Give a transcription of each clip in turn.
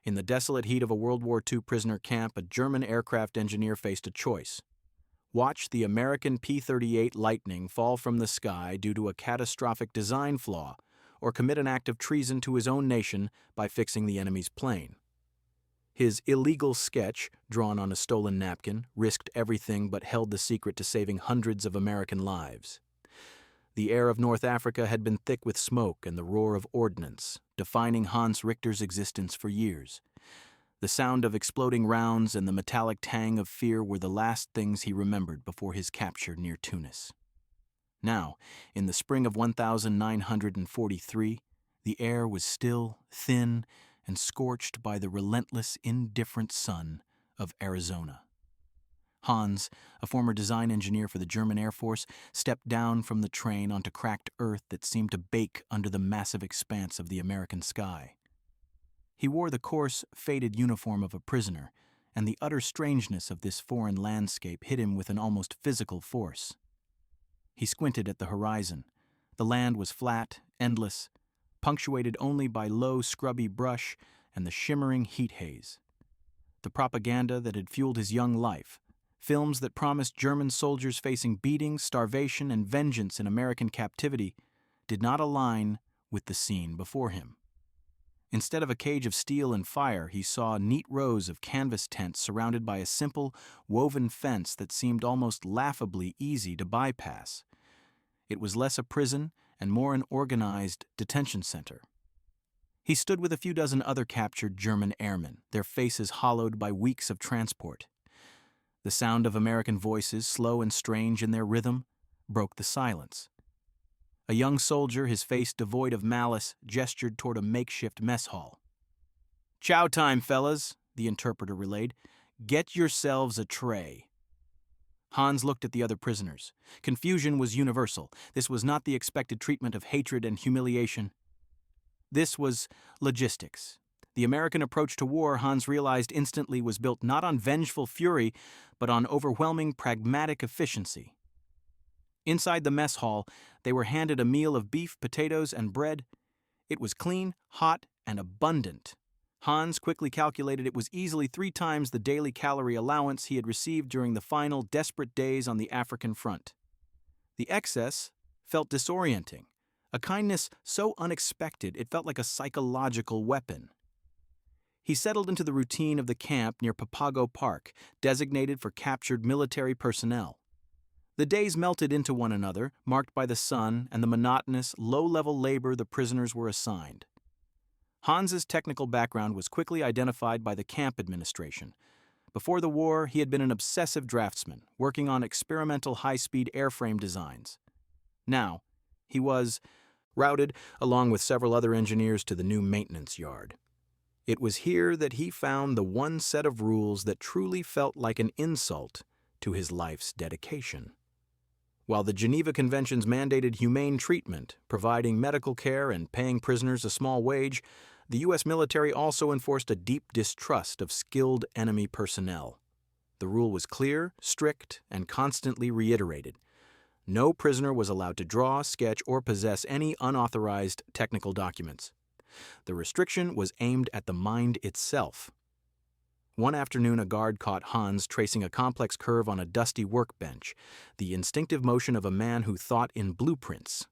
In the desolate heat of a World War II prisoner camp, a German aircraft engineer faced a choice. Watch the American P-38 Lightning fall from the sky due to a catastrophic design flaw, or commit an act of treason to his own nation by fixing the enemy's plane. His illegal sketch, drawn on a stolen napkin, risked everything but held the secret to saving hundreds of American lives. The air of North Africa had been thick with smoke and the roar of ordnance, defining Hans Richter's existence for years. The sound of exploding rounds and the metallic tang of fear were the last things he remembered before his capture near Tunis. Now, in the spring of 1943, the air was still, thin, and scorched by the relentless, indifferent sun of Arizona. Hans, a former design engineer for the German Air Force, stepped down from the train onto cracked earth that seemed to bake under the massive expanse of the American sky. He wore the coarse, faded uniform of a prisoner, and the utter strangeness of this foreign landscape hit him with an almost physical force. He squinted at the horizon. The land was flat, endless, punctuated only by low, scrubby brush and the shimmering heat haze. The propaganda that had fueled his young life, films that promised German soldiers facing beatings, starvation, and vengeance in American captivity, did not align with the scene before him. Instead of a cage of steel and fire, he saw neat rows of canvas tents surrounded by a simple, woven fence that seemed almost laughably easy to bypass. It was less a prison and more an organized detention center. He stood with a few dozen other captured German airmen, their faces hollowed by weeks of transport. The sound of American voices, slow and strange in their rhythm, broke the silence. A young soldier, his face devoid of malice, gestured toward a makeshift mess hall. "Chow time, fellas," the interpreter relayed. "Get yourselves a tray." Hans looked at the other prisoners. Confusion was universal. This was not the expected treatment of hatred and humiliation. This was logistics. The American approach to war, Hans realized instantly, was built not on vengeful fury, but on overwhelming pragmatic efficiency. Inside the mess hall, they were handed a meal of beef, potatoes, and bread. It was clean, hot, and abundant. Hans quickly calculated it was easily 3 times the daily calorie allowance he had received during the final desperate days on the African front. The excess felt disorienting, a kindness so unexpected it felt like a psychological weapon. He settled into the routine of the camp near Papago Park, designated for captured military personnel. The days melted into one another, marked by the sun and the monotonous, low-level labor the prisoners were assigned. Hans's technical background was quickly identified by the camp administration. Before the war, he had been an obsessive draftsman, working on experimental high-speed airframe designs. Now, he was routed, along with several other engineers, to the new maintenance yard. It was here that he found the one set of rules that truly felt like an insult to his life's dedication. While the Geneva Conventions mandated humane treatment, providing medical care and paying prisoners a small wage, the U.S. military also enforced a deep distrust of skilled enemy personnel. The rule was clear, strict, and constantly reiterated. No prisoner was allowed to draw, sketch, or possess any unauthorized technical documents. The restriction was aimed at the mind itself. One afternoon, a guard caught Hans tracing a complex curve on a dusty workbench, the instinctive motion of a man who thought in blueprints.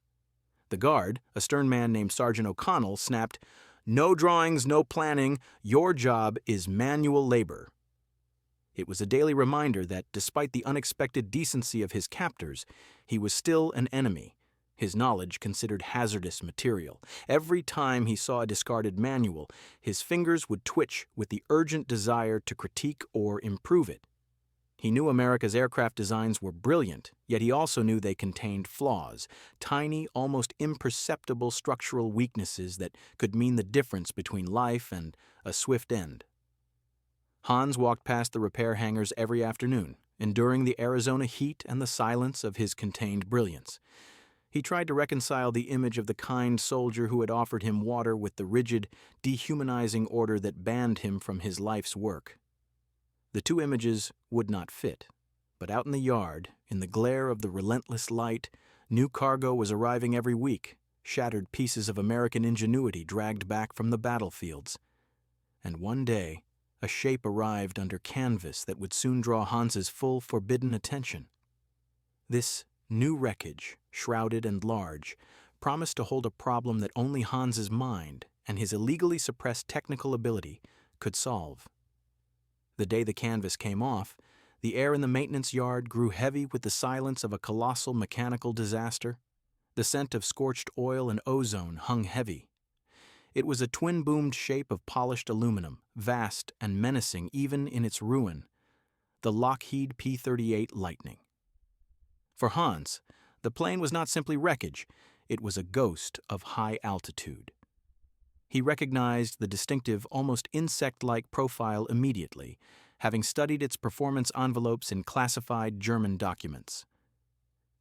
The guard, a stern man named Sergeant O'Connell, snapped, "No drawings, no planning. Your job is manual labor." It was a daily reminder that, despite the unexpected decency of his captors, he was still an enemy, his knowledge considered hazardous material. Every time he saw a discarded manual, his fingers would twitch with the urgent desire to critique or improve it. He knew America's aircraft designs were brilliant, yet he also knew they contained flaws, tiny, almost imperceptible structural weaknesses that could mean the difference between life and a swift end. Hans walked past the repair hangars every afternoon, enduring the Arizona heat and the silence of his contained brilliance. He tried to reconcile the image of the kind soldier who had offered him water with the rigid, dehumanizing order that banned him from his life's work. The two images would not fit, but out in the yard, in the glare of the relentless light, new cargo was arriving every week, shattered pieces of American ingenuity dragged back from the battlefields. And one day, a shape arrived under canvas that would soon draw Hans's full, forbidden attention. This new wreckage, shrouded and large, promised to hold a problem that only Hans's mind and his illegally suppressed technical ability could solve. The day the canvas came off, the air in the maintenance yard grew heavy with the silence of a colossal mechanical disaster. The scent of scorched oil and ozone hung heavy. It was a twin-boomed shape of polished aluminum, vast and menacing even in its ruin, the Lockheed P-38 Lightning. For Hans, the plane was not simply wreckage, it was a ghost of high altitude. He recognized the distinctive, almost insect-like profile immediately, having studied its performance envelopes in classified German documents.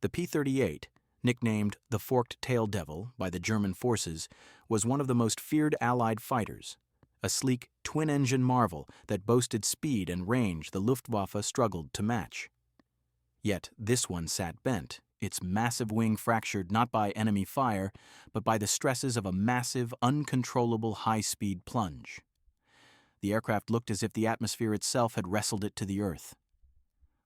The P-38, nicknamed the Forked Tail Devil by the German forces, was one of the most feared Allied fighters, a sleek twin-engine marvel that boasted speed and range the Luftwaffe struggled to match. Yet this one sat bent, its massive wing fractured not by enemy fire, but by the stresses of a massive, uncontrollable high-speed plunge. The aircraft looked as if the atmosphere itself had wrestled it to the earth.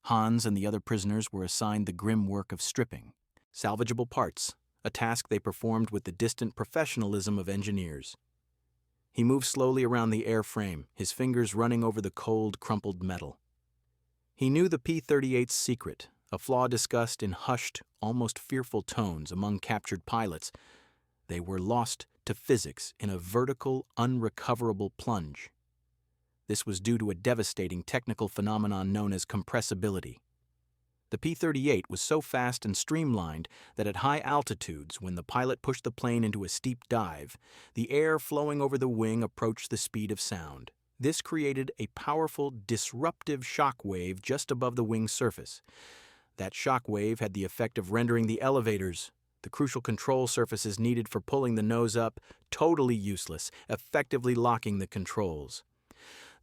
Hans and the other prisoners were assigned the grim work of stripping salvageable parts, a task they performed with the distant professionalism of engineers. He moved slowly around the airframe, his fingers running over the cold, crumpled metal. He knew the P-38's secret, a flaw discussed in hushed, almost fearful tones among captured pilots. They were lost to physics in a vertical, unrecoverable plunge. This was due to a devastating technical phenomenon known as compressibility. The P-38 was so fast and streamlined that at high altitudes, when the pilot pushed the plane into a steep dive, the air flowing over the wing approached the speed of sound. This created a powerful, disruptive shock wave just above the wing's surface. That shock wave had the effect of rendering the elevators, the crucial control surfaces needed for pulling the nose up, totally useless, effectively locking the controls.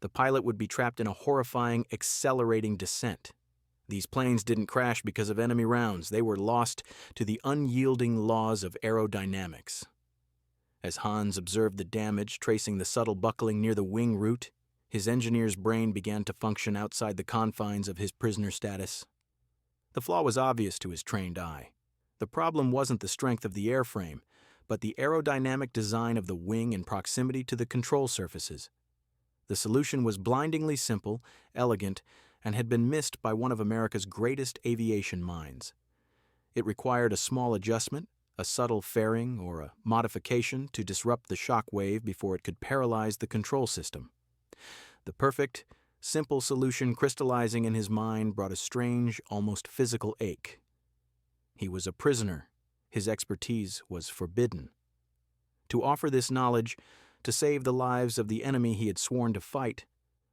The pilot would be trapped in a horrifying, accelerating descent. These planes didn't crash because of enemy rounds. They were lost to the unyielding laws of aerodynamics. As Hans observed the damage tracing the subtle buckling near the wing root, his engineer's brain began to function outside the confines of his prisoner status. The flaw was obvious to his trained eye. The problem wasn't the strength of the airframe, but the aerodynamic design of the wing in proximity to the control surfaces. The solution was blindingly simple, elegant, and had been missed by one of America's greatest aviation minds. It required a small adjustment, a subtle fairing, or a modification to disrupt the shock wave before it could paralyze the control system. The perfect, simple solution crystallizing in his mind brought a strange, almost physical ache. He was a prisoner. His expertise was forbidden. To offer this knowledge, to save the lives of the enemy he had sworn to fight,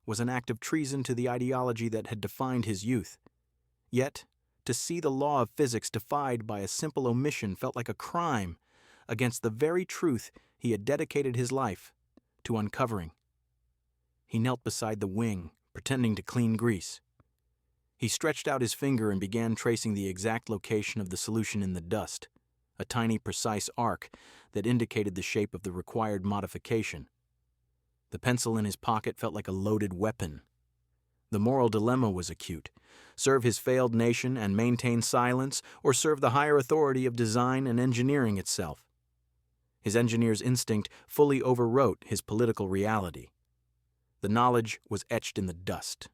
was an act of treason to the ideology that had defined his youth. Yet, to see the law of physics defied by a simple omission felt like a crime against the very truth he had dedicated his life to uncovering. He knelt beside the wing, pretending to clean grease. He stretched out his finger and began tracing the exact location of the solution in the dust, a tiny, precise arc that indicated the shape of the required modification. The pencil in his pocket felt like a loaded weapon. The moral dilemma was acute: serve his failed nation and maintain silence, or serve the higher authority of design and engineering itself. His engineer's instinct fully overwrote his political reality. The knowledge was etched in the dust.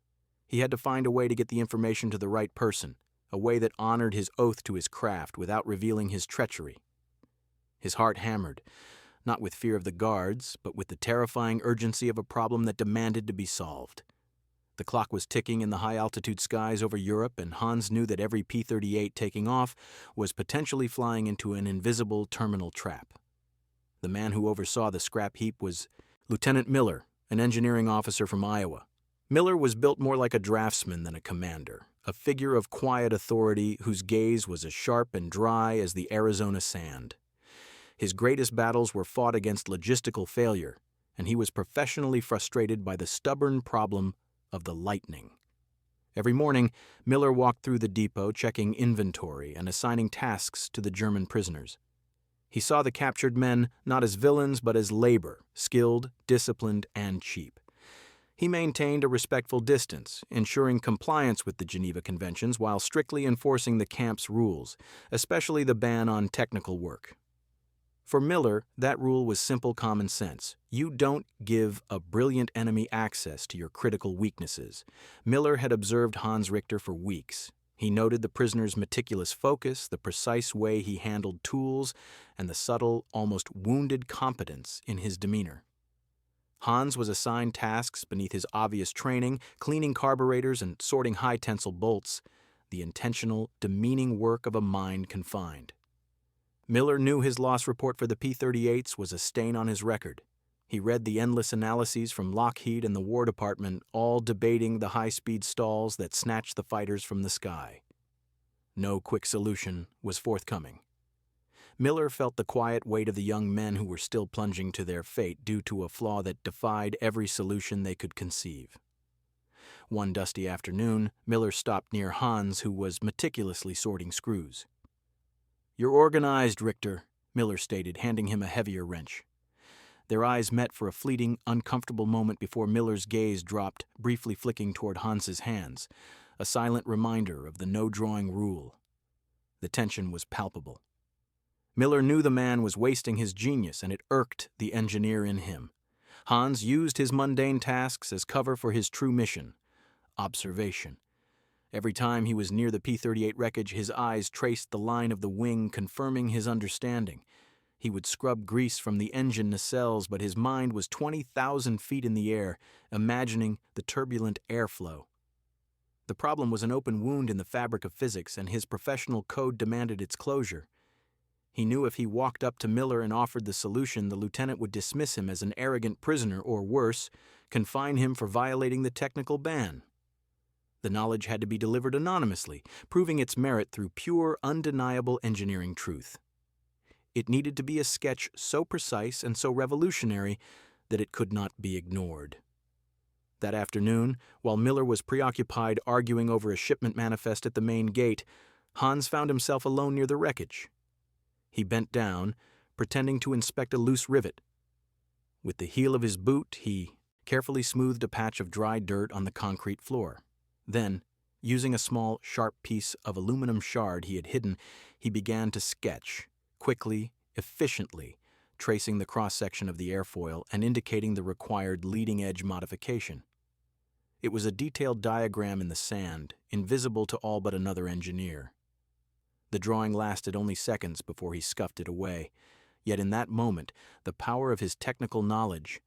He had to find a way to get the information to the right person, a way that honored his oath to his craft without revealing his treachery. His heart hammered, not with fear of the guards, but with the terrifying urgency of a problem that demanded to be solved. The clock was ticking in the high-altitude skies over Europe, and Hans knew that every P-38 taking off was potentially flying into an invisible terminal trap. The man who oversaw the scrap heap was Lieutenant Miller, an engineering officer from Iowa. Miller was built more like a draftsman than a commander, a figure of quiet authority whose gaze was as sharp and dry as the Arizona sand. His greatest battles were fought against logistical failure, and he was professionally frustrated by the stubborn problem of the lightning. Every morning, Miller walked through the depot checking inventory and assigning tasks to the German prisoners. He saw the captured men not as villains but as labor, skilled, disciplined, and cheap. He maintained a respectful distance, ensuring compliance with the Geneva Conventions while strictly enforcing the camp's rules, especially the ban on technical work. For Miller, that rule was simple common sense. You don't give a brilliant enemy access to your critical weaknesses. Miller had observed Hans Richter for weeks. He noted the prisoner's meticulous focus, the precise way he handled tools, and the subtle, almost wounded competence in his demeanor. Hans was assigned tasks beneath his obvious training, cleaning carburetors and sorting high-tensile bolts, the intentional, demeaning work of a mind confined. Miller knew his loss report for the P-38s was a stain on his record. He read the endless analyses from Lockheed and the War Department, all debating the high-speed stalls that snatched the fighters from the sky. No quick solution was forthcoming. Miller felt the quiet weight of the young men who were still plunging to their fate due to a flaw that defied every solution they could conceive. One dusty afternoon, Miller stopped near Hans, who was meticulously sorting screws. "You're organized, Richter," Miller stated, handing him a heavier wrench. Their eyes met for a fleeting, uncomfortable moment before Miller's gaze dropped, briefly flicking toward Hans's hands, a silent reminder of the no-drawing rule. The tension was palpable. Miller knew the man was wasting his genius, and it irked the engineer in him. Hans used his mundane tasks as cover for his true mission: observation. Every time he was near the P-38 wreckage, his eyes traced the line of the wing, confirming his understanding. He would scrub grease from the engine nacelles, but his mind was 20,000 feet in the air, imagining the turbulent airflow. The problem was an open wound in the fabric of physics, and his professional code demanded its closure. He knew if he walked up to Miller and offered the solution, the lieutenant would dismiss him as an arrogant prisoner, or worse, confine him for violating the technical ban. The knowledge had to be delivered anonymously, proving its merit through pure, undeniable engineering truth. It needed to be a sketch so precise and so revolutionary that it could not be ignored. That afternoon, while Miller was preoccupied arguing over a shipment manifest at the main gate, Hans found himself alone near the wreckage. He bent down, pretending to inspect a loose rivet. With the heel of his boot, he carefully smoothed a patch of dry dirt on the concrete floor. Then, using a small, sharp piece of aluminum shard he had hidden, he began to sketch, quickly, efficiently, tracing the cross-section of the airfoil and indicating the required leading-edge modification. It was a detailed diagram in the sand, invisible to all but another engineer. The drawing lasted only seconds before he scuffed it away, yet in that moment, the power of his technical knowledge,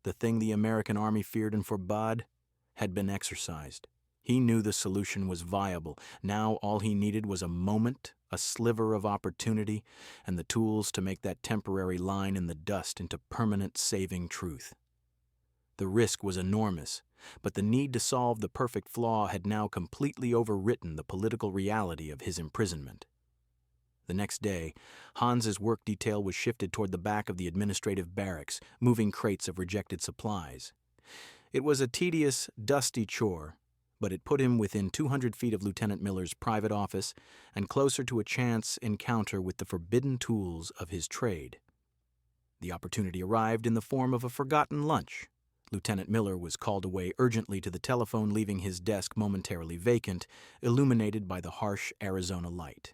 the thing the American Army feared and forbade, had been exercised. He knew the solution was viable. Now all he needed was a moment, a sliver of opportunity, and the tools to make that temporary line in the dust into permanent saving truth. The risk was enormous, but the need to solve the perfect flaw had now completely overwritten the political reality of his imprisonment. The next day, Hans's work detail was shifted toward the back of the administrative barracks, moving crates of rejected supplies. It was a tedious, dusty chore, but it put him within 200 feet of Lieutenant Miller's private office and closer to a chance encounter with the forbidden tools of his trade. The opportunity arrived in the form of a forgotten lunch. Lieutenant Miller was called away urgently to the telephone, leaving his desk momentarily vacant, illuminated by the harsh Arizona light.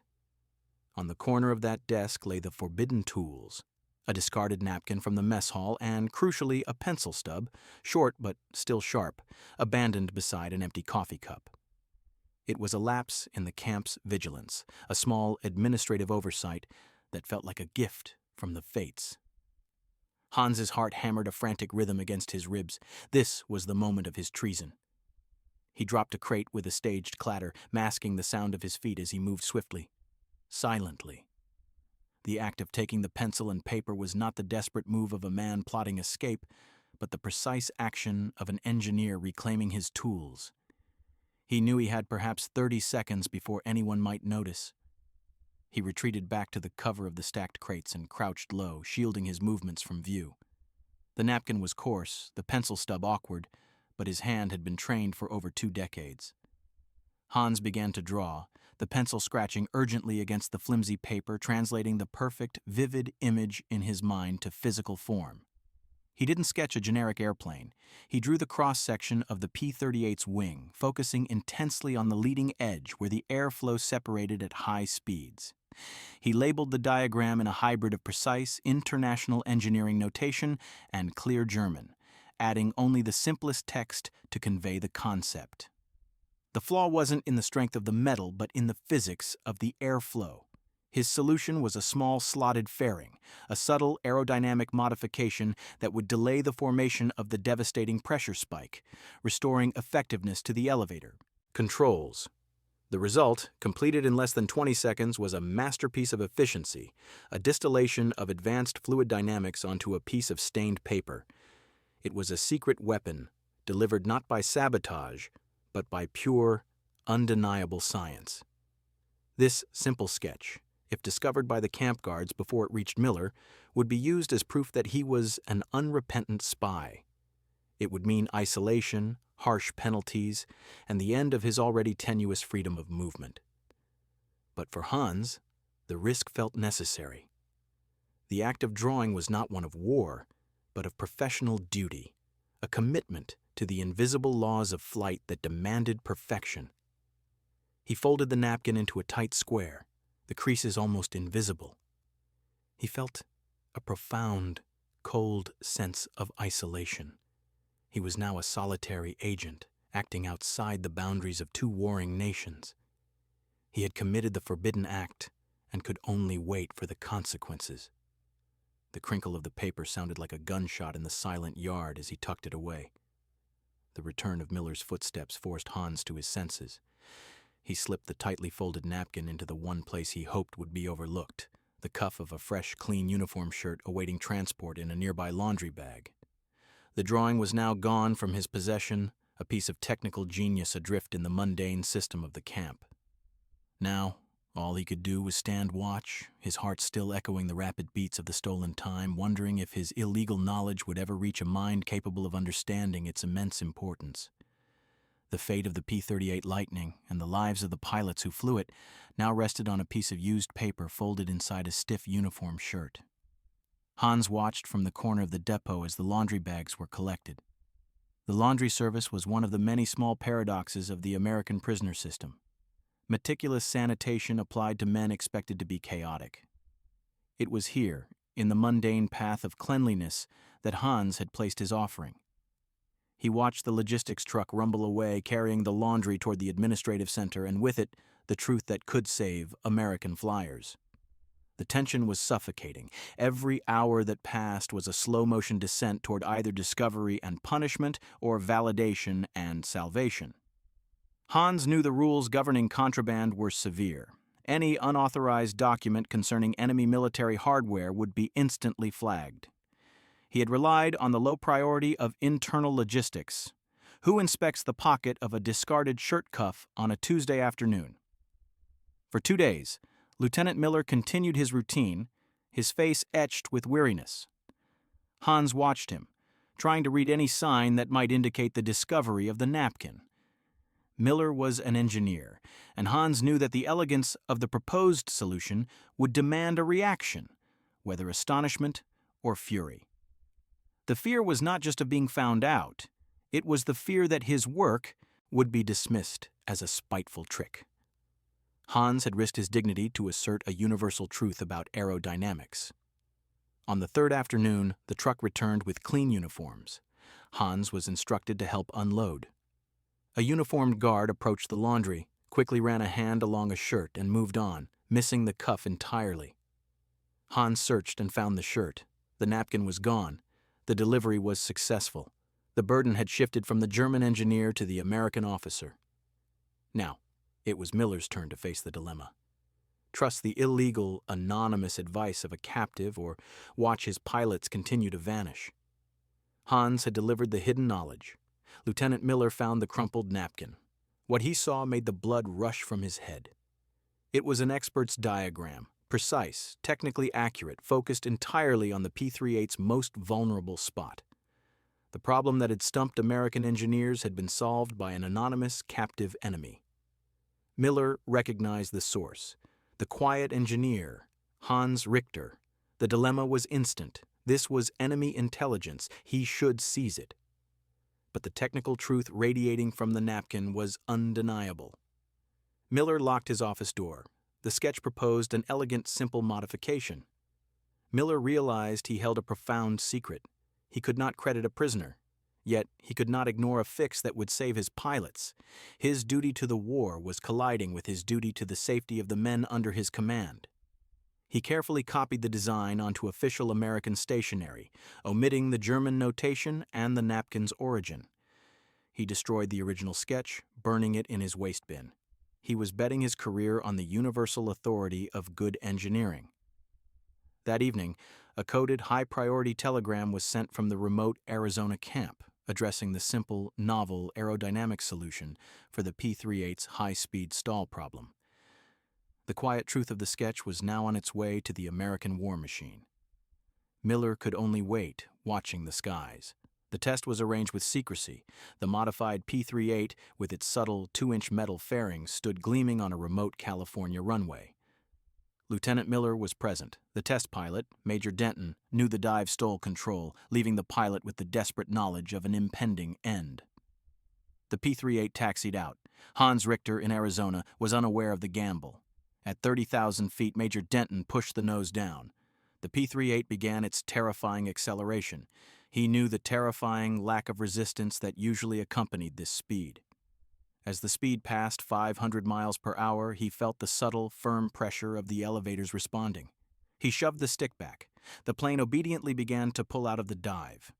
On the corner of that desk lay the forbidden tools: a discarded napkin from the mess hall, and, crucially, a pencil stub, short but still sharp, abandoned beside an empty coffee cup. It was a lapse in the camp's vigilance, a small administrative oversight that felt like a gift from the fates. Hans's heart hammered a frantic rhythm against his ribs. This was the moment of his treason. He dropped a crate with a staged clatter, masking the sound of his feet as he moved swiftly, silently. The act of taking the pencil and paper was not the desperate move of a man plotting escape, but the precise action of an engineer reclaiming his tools. He knew he had perhaps 30 seconds before anyone might notice. He retreated back to the cover of the stacked crates and crouched low, shielding his movements from view. The napkin was coarse, the pencil stub awkward, but his hand had been trained for over 2 decades. Hans began to draw, the pencil scratching urgently against the flimsy paper, translating the perfect, vivid image in his mind to physical form. He didn't sketch a generic airplane. He drew the cross-section of the P-38's wing, focusing intensely on the leading edge where the airflow separated at high speeds. He labeled the diagram in a hybrid of precise international engineering notation and clear German, adding only the simplest text to convey the concept. The flaw wasn't in the strength of the metal, but in the physics of the airflow. His solution was a small slotted fairing, a subtle aerodynamic modification that would delay the formation of the devastating pressure spike, restoring effectiveness to the elevator. Controls. The result, completed in less than 20 seconds, was a masterpiece of efficiency, a distillation of advanced fluid dynamics onto a piece of stained paper. It was a secret weapon, delivered not by sabotage, but by pure, undeniable science. This simple sketch, if discovered by the camp guards before it reached Miller, would be used as proof that he was an unrepentant spy. It would mean isolation, harsh penalties, and the end of his already tenuous freedom of movement. But for Hans, the risk felt necessary. The act of drawing was not one of war, but of professional duty, a commitment to the invisible laws of flight that demanded perfection. He folded the napkin into a tight square, the creases almost invisible. He felt a profound, cold sense of isolation. He was now a solitary agent, acting outside the boundaries of two warring nations. He had committed the forbidden act and could only wait for the consequences. The crinkle of the paper sounded like a gunshot in the silent yard as he tucked it away. The return of Miller's footsteps forced Hans to his senses. He slipped the tightly folded napkin into the one place he hoped would be overlooked, the cuff of a fresh, clean uniform shirt awaiting transport in a nearby laundry bag. The drawing was now gone from his possession, a piece of technical genius adrift in the mundane system of the camp. Now, all he could do was stand watch, his heart still echoing the rapid beats of the stolen time, wondering if his illegal knowledge would ever reach a mind capable of understanding its immense importance. The fate of the P-38 Lightning and the lives of the pilots who flew it now rested on a piece of used paper folded inside a stiff uniform shirt. Hans watched from the corner of the depot as the laundry bags were collected. The laundry service was one of the many small paradoxes of the American prisoner system. Meticulous sanitation applied to men expected to be chaotic. It was here, in the mundane path of cleanliness, that Hans had placed his offering. He watched the logistics truck rumble away, carrying the laundry toward the administrative center, and with it, the truth that could save American flyers. The tension was suffocating. Every hour that passed was a slow-motion descent toward either discovery and punishment or validation and salvation. Hans knew the rules governing contraband were severe. Any unauthorized document concerning enemy military hardware would be instantly flagged. He had relied on the low priority of internal logistics. Who inspects the pocket of a discarded shirt cuff on a Tuesday afternoon? For 2 days, Lieutenant Miller continued his routine, his face etched with weariness. Hans watched him, trying to read any sign that might indicate the discovery of the napkin. Miller was an engineer, and Hans knew that the elegance of the proposed solution would demand a reaction, whether astonishment or fury. The fear was not just of being found out, it was the fear that his work would be dismissed as a spiteful trick. Hans had risked his dignity to assert a universal truth about aerodynamics. On the third afternoon, the truck returned with clean uniforms. Hans was instructed to help unload. A uniformed guard approached the laundry, quickly ran a hand along a shirt, and moved on, missing the cuff entirely. Hans searched and found the shirt. The napkin was gone. The delivery was successful. The burden had shifted from the German engineer to the American officer. Now, it was Miller's turn to face the dilemma. Trust the illegal, anonymous advice of a captive or watch his pilots continue to vanish. Hans had delivered the hidden knowledge. Lieutenant Miller found the crumpled napkin. What he saw made the blood rush from his head. It was an expert's diagram, precise, technically accurate, focused entirely on the P-38's most vulnerable spot. The problem that had stumped American engineers had been solved by an anonymous captive enemy. Miller recognized the source, the quiet engineer, Hans Richter. The dilemma was instant. This was enemy intelligence. He should seize it. But the technical truth radiating from the napkin was undeniable. Miller locked his office door. The sketch proposed an elegant, simple modification. Miller realized he held a profound secret. He could not credit a prisoner. Yet he could not ignore a fix that would save his pilots. His duty to the war was colliding with his duty to the safety of the men under his command. He carefully copied the design onto official American stationery, omitting the German notation and the napkin's origin. He destroyed the original sketch, burning it in his waste bin. He was betting his career on the universal authority of good engineering. That evening, a coded high-priority telegram was sent from the remote Arizona camp, addressing the simple, novel aerodynamic solution for the P-38's high-speed stall problem. The quiet truth of the sketch was now on its way to the American war machine. Miller could only wait, watching the skies. The test was arranged with secrecy. The modified P-38, with its subtle 2-inch metal fairings, stood gleaming on a remote California runway. Lieutenant Miller was present. The test pilot, Major Denton, knew the dive stole control, leaving the pilot with the desperate knowledge of an impending end. The P-38 taxied out. Hans Richter, in Arizona, was unaware of the gamble. At 30,000 feet, Major Denton pushed the nose down. The P-38 began its terrifying acceleration. He knew the terrifying lack of resistance that usually accompanied this speed. As the speed passed 500 miles per hour, he felt the subtle, firm pressure of the elevators responding. He shoved the stick back. The plane obediently began to pull out of the dive.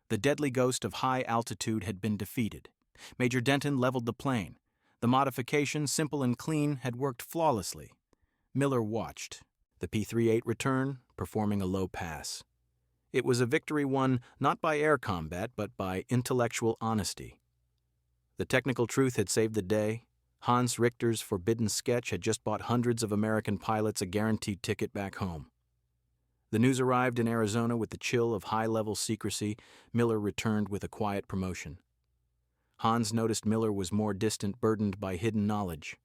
The deadly ghost of high altitude had been defeated. Major Denton leveled the plane. The modification, simple and clean, had worked flawlessly. Miller watched. The P-38 returned, performing a low pass. It was a victory won not by air combat, but by intellectual honesty. The technical truth had saved the day. Hans Richter's forbidden sketch had just bought hundreds of American pilots a guaranteed ticket back home. The news arrived in Arizona with the chill of high-level secrecy. Miller returned with a quiet promotion. Hans noticed Miller was more distant, burdened by hidden knowledge.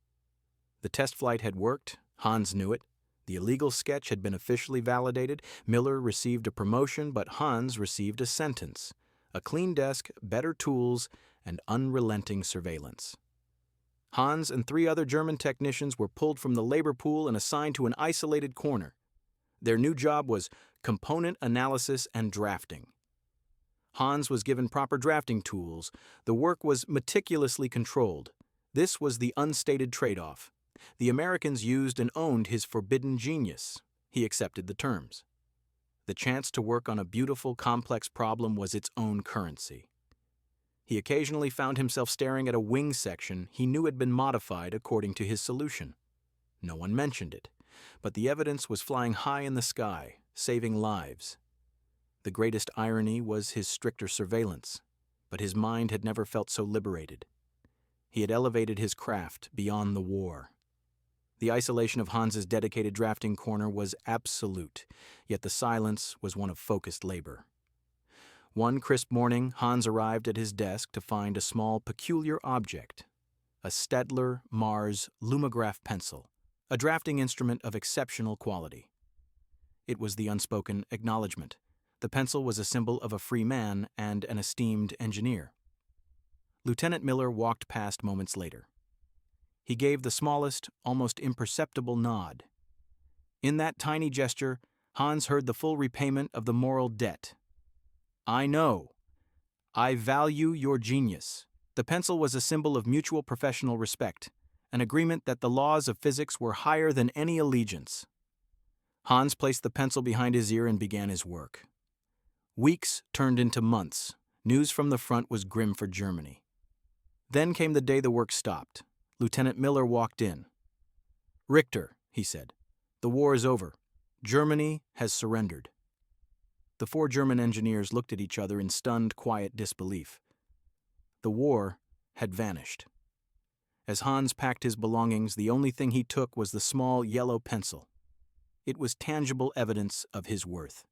The test flight had worked. Hans knew it. The illegal sketch had been officially validated. Miller received a promotion, but Hans received a sentence. A clean desk, better tools, and unrelenting surveillance. Hans and 3 other German technicians were pulled from the labor pool and assigned to an isolated corner. Their new job was component analysis and drafting. Hans was given proper drafting tools. The work was meticulously controlled. This was the unstated trade-off. The Americans used and owned his forbidden genius. He accepted the terms. The chance to work on a beautiful, complex problem was its own currency. He occasionally found himself staring at a wing section he knew had been modified according to his solution. No one mentioned it, but the evidence was flying high in the sky, saving lives. The greatest irony was his stricter surveillance, but his mind had never felt so liberated. He had elevated his craft beyond the war. The isolation of Hans's dedicated drafting corner was absolute, yet the silence was one of focused labor. One crisp morning, Hans arrived at his desk to find a small, peculiar object, a Staedtler Mars lumograph pencil, a drafting instrument of exceptional quality. It was the unspoken acknowledgement. The pencil was a symbol of a free man and an esteemed engineer. Lieutenant Miller walked past moments later. He gave the smallest, almost imperceptible nod. In that tiny gesture, Hans heard the full repayment of the moral debt. I know. I value your genius. The pencil was a symbol of mutual professional respect, an agreement that the laws of physics were higher than any allegiance. Hans placed the pencil behind his ear and began his work. Weeks turned into months. News from the front was grim for Germany. Then came the day the work stopped. Lieutenant Miller walked in. "Richter," he said, "the war is over. Germany has surrendered." The 4 German engineers looked at each other in stunned, quiet disbelief. The war had vanished. As Hans packed his belongings, the only thing he took was the small yellow pencil. It was tangible evidence of his worth.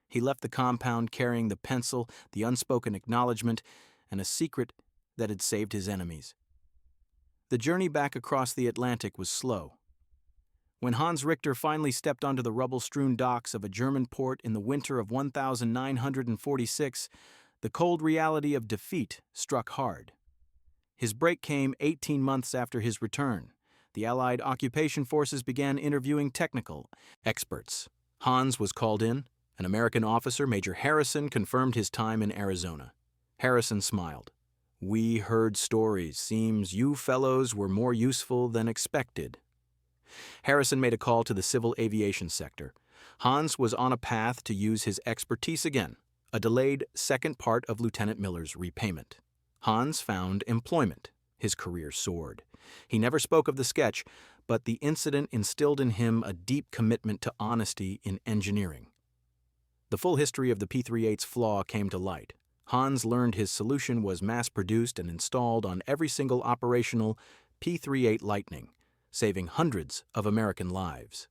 He left the compound carrying the pencil, the unspoken acknowledgement, and a secret that had saved his enemies. The journey back across the Atlantic was slow. When Hans Richter finally stepped onto the rubble-strewn docks of a German port in the winter of 1946, the cold reality of defeat struck hard. His break came 18 months after his return. The Allied occupation forces began interviewing technical experts. Hans was called in. An American officer, Major Harrison, confirmed his time in Arizona. Harrison smiled. "We heard stories. Seems you fellows were more useful than expected." Harrison made a call to the civil aviation sector. Hans was on a path to use his expertise again, a delayed second part of Lieutenant Miller's repayment. Hans found employment. His career soared. He never spoke of the sketch, but the incident instilled in him a deep commitment to honesty in engineering. The full history of the P-38's Flaw came to light. Hans learned his solution was mass-produced and installed on every single operational P-38 Lightning, saving hundreds of American lives.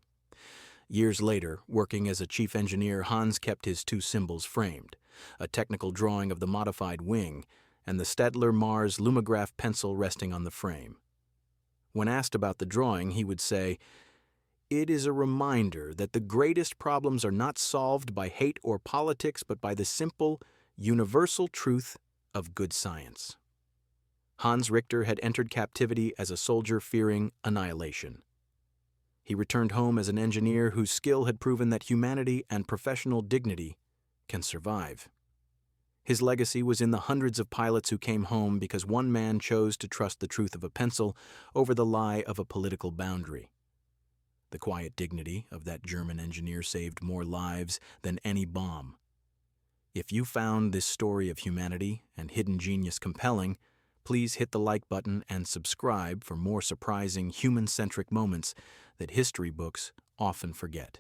Years later, working as a chief engineer, Hans kept his two symbols framed, a technical drawing of the modified wing and the Staedtler Mars lumograph pencil resting on the frame. When asked about the drawing, he would say, "It is a reminder that the greatest problems are not solved by hate or politics, but by the simple, universal truth of good science." Hans Richter had entered captivity as a soldier fearing annihilation. He returned home as an engineer whose skill had proven that humanity and professional dignity can survive. His legacy was in the hundreds of pilots who came home because one man chose to trust the truth of a pencil over the lie of a political boundary. The quiet dignity of that German engineer saved more lives than any bomb. If you found this story of humanity and hidden genius compelling, please hit the like button and subscribe for more surprising human-centric moments that history books often forget.